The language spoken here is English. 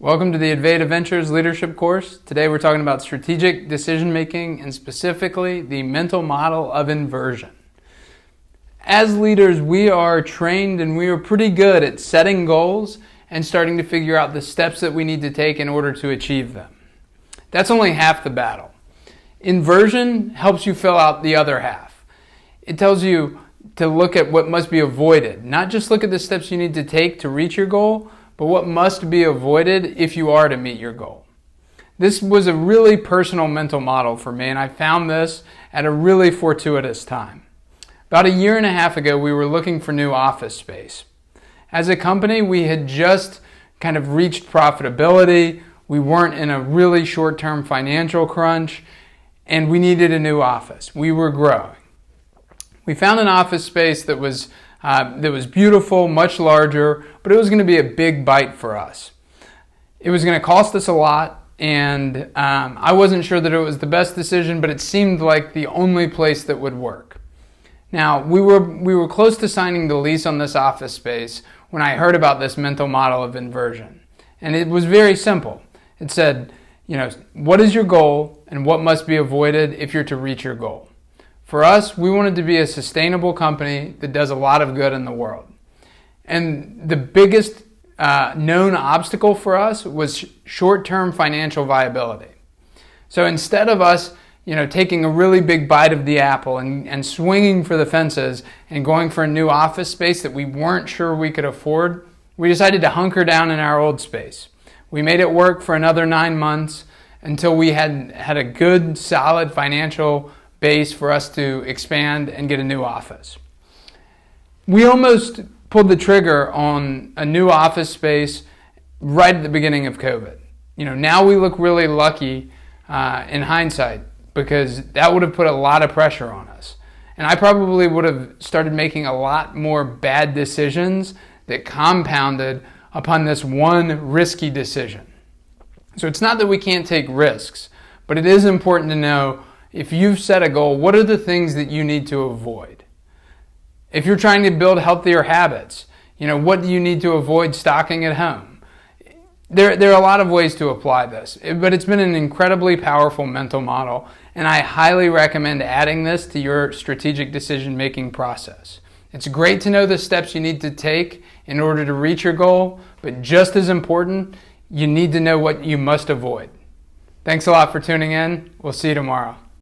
Welcome to the Advaita Ventures Leadership course. Today we're talking about strategic decision making and specifically the mental model of inversion. As leaders, we are trained and we are pretty good at setting goals and starting to figure out the steps that we need to take in order to achieve them. That's only half the battle. Inversion helps you fill out the other half. It tells you to look at what must be avoided, not just look at the steps you need to take to reach your goal, but what must be avoided if you are to meet your goal. This was a really personal mental model for me, and I found this at a really fortuitous time. About a year and a half ago, we were looking for new office space. As a company, we had just kind of reached profitability. We weren't in a really short-term financial crunch, and we needed a new office. We were growing. We found an office space that was beautiful, much larger, but it was going to be a big bite for us. It was going to cost us a lot, and I wasn't sure that it was the best decision, but it seemed like the only place that would work. Now, we were close to signing the lease on this office space when I heard about this mental model of inversion. And it was very simple. It said, what is your goal and what must be avoided if you're to reach your goal? For us, we wanted to be a sustainable company that does a lot of good in the world. And the biggest known obstacle for us was short-term financial viability. So instead of us, taking a really big bite of the apple and swinging for the fences and going for a new office space that we weren't sure we could afford, we decided to hunker down in our old space. We made it work for another 9 months until we had a good, solid financial base for us to expand and get a new office. We almost pulled the trigger on a new office space right at the beginning of COVID. Now we look really lucky in hindsight because that would have put a lot of pressure on us. And I probably would have started making a lot more bad decisions that compounded upon this one risky decision. So it's not that we can't take risks, but it is important to know if you've set a goal, what are the things that you need to avoid? If you're trying to build healthier habits, what do you need to avoid stocking at home? There are a lot of ways to apply this, but it's been an incredibly powerful mental model, and I highly recommend adding this to your strategic decision-making process. It's great to know the steps you need to take in order to reach your goal, but just as important, you need to know what you must avoid. Thanks a lot for tuning in. We'll see you tomorrow.